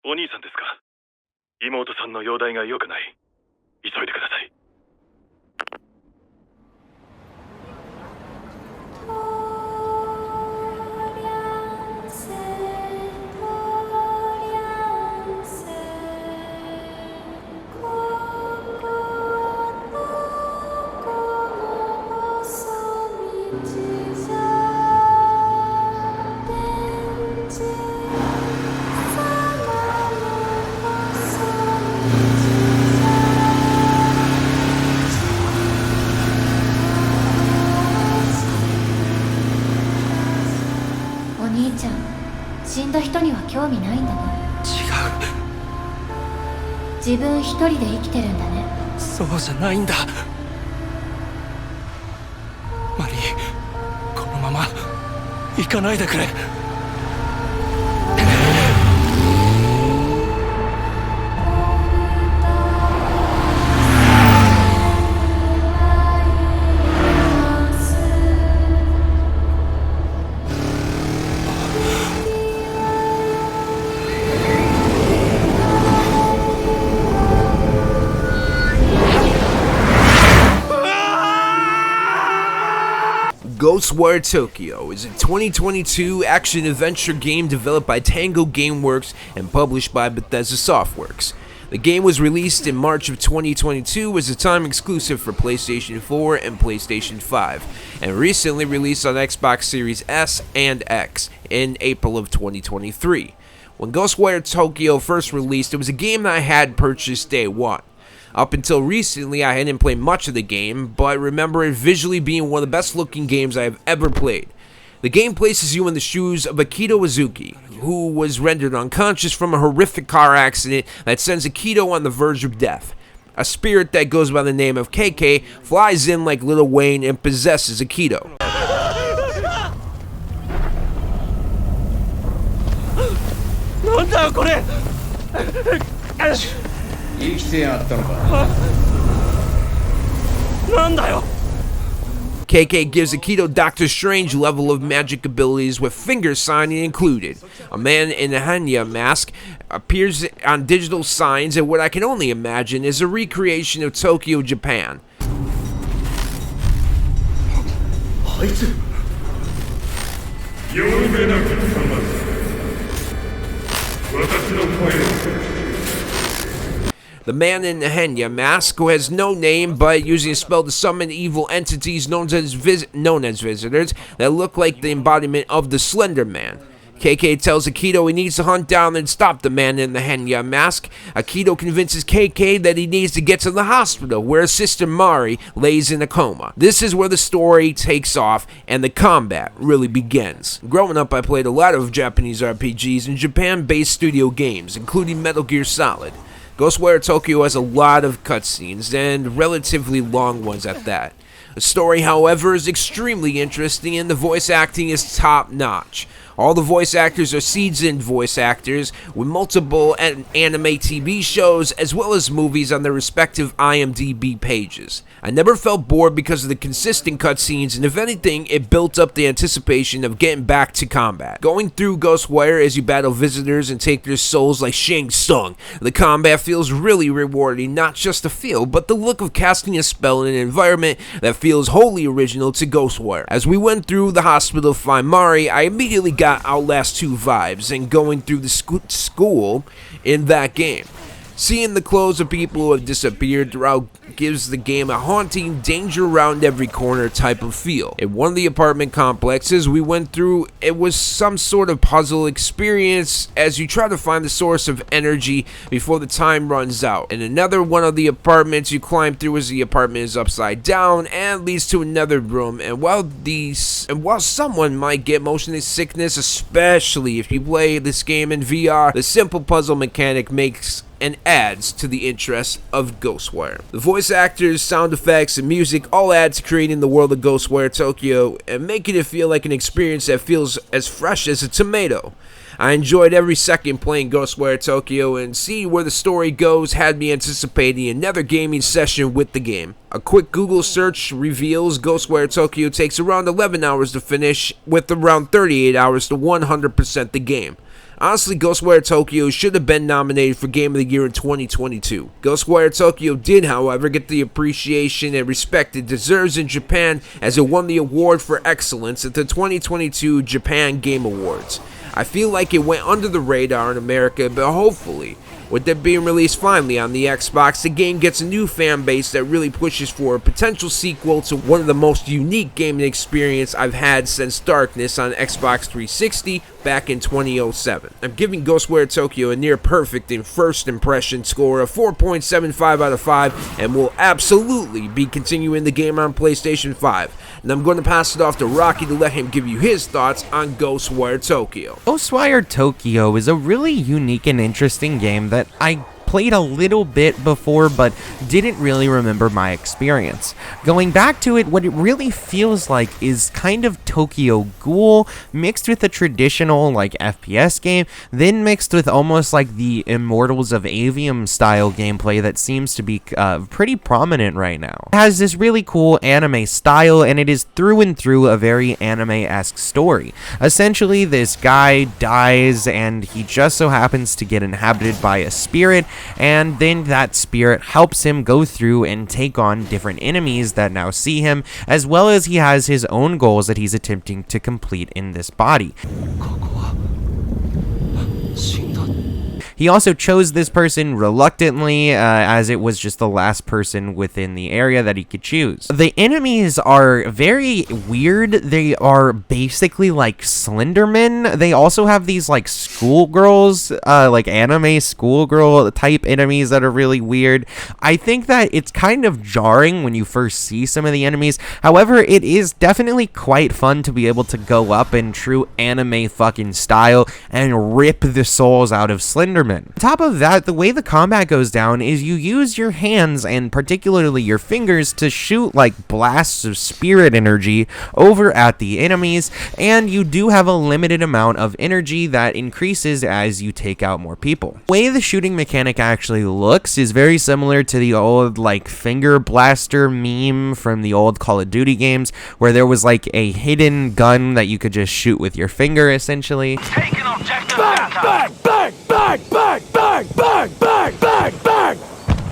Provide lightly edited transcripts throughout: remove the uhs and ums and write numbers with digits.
お兄さんですか。妹さんの容体が良くない。急いでください。死んだ人には興味ないんだね。違う。自分一人で生きてるんだね。そうじゃないんだ。マリー、このまま行かないでくれ。Ghostwire Tokyo is a 2022 action-adventure game developed by Tango Gameworks and published by Bethesda Softworks. The game was released in March of 2022 as a time exclusive for PlayStation 4 and PlayStation 5, and recently released on Xbox Series S and X in April of 2023. When Ghostwire Tokyo first released, it was a game that I had purchased day one. Up until recently, I hadn't played much of the game, but remember it visually being one of the best looking games I have ever played. The game places you in the shoes of Akito Izuki, who was rendered unconscious from a horrific car accident that sends Akito on the verge of death. A spirit that goes by the name of KK flies in like Lil Wayne and possesses Akito. なんだよこれ。生きてやったのか。なんだよ。 KK gives Akito Doctor Strange level of magic abilities with finger signing included. A man in a Hanya mask appears on digital signs in what I can only imagine is a recreation of Tokyo, Japan. あいつ。呼べなくてかまず。私の声を。 The man in the Henya mask, who has no name but using a spell to summon evil entities known as visitors that look like the embodiment of the Slender Man. KK tells Akito he needs to hunt down and stop the man in the Henya mask. Akito convinces KK that he needs to get to the hospital where his sister Mari lays in a coma. This is where the story takes off and the combat really begins. Growing up, I played a lot of Japanese RPGs and Japan-based studio games, including Metal Gear Solid. Ghostwire Tokyo has a lot of cutscenes, and relatively long ones at that. The story, however, is extremely interesting, and the voice acting is top-notch. All the voice actors are seasoned voice actors with multiple anime TV shows as well as movies on their respective IMDb pages. I never felt bored because of the consistent cutscenes, and if anything, it built up the anticipation of getting back to combat. Going through Ghostwire as you battle visitors and take their souls like Shang Tsung, the combat feels really rewarding, not just the feel, but the look of casting a spell in an environment that feels wholly original to Ghostwire. As we went through the hospital to find Mari, I immediately got Outlast 2 vibes and going through the school in that game. Seeing the clothes of people who have disappeared throughout gives the game a haunting, danger around every corner type of feel. In one of the apartment complexes we went through, it was some sort of puzzle experience as you try to find the source of energy before the time runs out. In another one of the apartments you climb through as the apartment is upside down and leads to another room, and while someone might get motion sickness, especially if you play this game in VR, the simple puzzle mechanic makes and adds to the interest of Ghostwire. The voice actors, sound effects, and music all add to creating the world of Ghostwire Tokyo and making it feel like an experience that feels as fresh as a tomato. I enjoyed every second playing Ghostwire Tokyo, and seeing where the story goes had me anticipating another gaming session with the game. A quick Google search reveals Ghostwire Tokyo takes around 11 hours to finish, with around 38 hours to 100% the game. Honestly, Ghostwire Tokyo should have been nominated for Game of the Year in 2022. Ghostwire Tokyo did, however, get the appreciation and respect it deserves in Japan as it won the award for excellence at the 2022 Japan Game Awards. I feel like it went under the radar in America, but hopefully, with it being released finally on the Xbox, the game gets a new fan base that really pushes for a potential sequel to one of the most unique gaming experience I've had since Darkness on Xbox 360 back in 2007. I'm giving Ghostwire Tokyo a near perfect in first impression score of 4.75 out of 5 and will absolutely be continuing the game on PlayStation 5. And I'm going to pass it off to Rocky to let him give you his thoughts on Ghostwire Tokyo. Ghostwire Tokyo is a really unique and interesting game that I played a little bit before but didn't really remember my experience. Going back to it, what it really feels like is kind of Tokyo Ghoul mixed with a traditional like FPS game, then mixed with almost like the Immortals of Avium style gameplay that seems to be pretty prominent right now. It has this really cool anime style, and it is through and through a very anime-esque story. Essentially, this guy dies and he just so happens to get inhabited by a spirit, and then that spirit helps him go through and take on different enemies that now see him, as well as he has his own goals that he's attempting to complete in this body. He also chose this person reluctantly, as it was just the last person within the area that he could choose. The enemies are very weird. They are basically like Slendermen. They also have these like schoolgirls, like anime schoolgirl type enemies that are really weird. I think that it's kind of jarring when you first see some of the enemies. However, it is definitely quite fun to be able to go up in true anime fucking style and rip the souls out of Slendermen. On top of that, the way the combat goes down is you use your hands and particularly your fingers to shoot like blasts of spirit energy over at the enemies, and you do have a limited amount of energy that increases as you take out more people. The way the shooting mechanic actually looks is very similar to the old like finger blaster meme from the old Call of Duty games, where there was like a hidden gun that you could just shoot with your finger essentially. Take an objective. Bang, bang, bang, bang, bang, bang, bang, bang, bang, bang.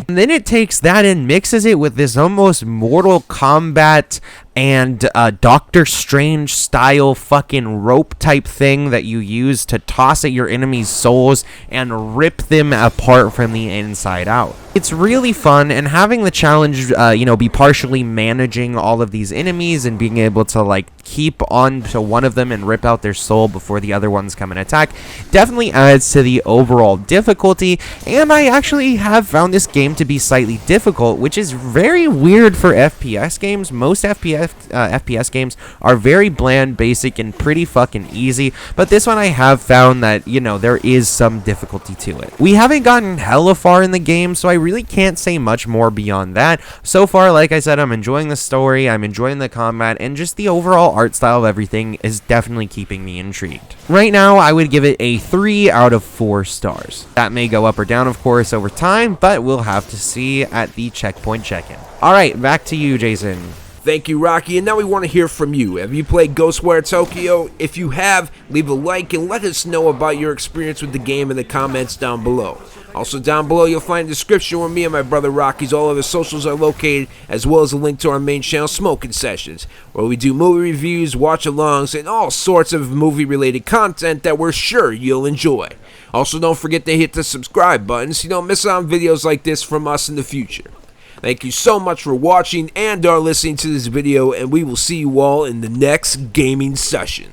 And then it takes that and mixes it with this almost Mortal Kombat and Doctor Strange style fucking rope type thing that you use to toss at your enemies' souls and rip them apart from the inside out. It's really fun, and having the challenge, be partially managing all of these enemies and being able to like keep on to one of them and rip out their soul before the other ones come and attack definitely adds to the overall difficulty. And I actually have found this game to be slightly difficult, which is very weird for FPS games. Most FPS games are very bland, basic, and pretty fucking easy, but this one I have found that, there is some difficulty to it. We haven't gotten hella far in the game, so I really can't say much more beyond that. So far, like I said, I'm enjoying the story, I'm enjoying the combat, and just the overall art style of everything is definitely keeping me intrigued. Right now, I would give it a 3 out of 4 stars. That may go up or down, of course, over time, but we'll have to see at the checkpoint check-in. Alright, back to you, Jason. Thank you, Rocky, and now we want to hear from you. Have you played Ghostwire Tokyo? If you have, leave a like and let us know about your experience with the game in the comments down below. Also down below, you'll find a description where me and my brother Rocky's all other socials are located, as well as a link to our main channel, Smokin Sessions, where we do movie reviews, watch-alongs, and all sorts of movie-related content that we're sure you'll enjoy. Also, don't forget to hit the subscribe button so you don't miss out on videos like this from us in the future. Thank you so much for watching and/or listening to this video, and we will see you all in the next gaming session.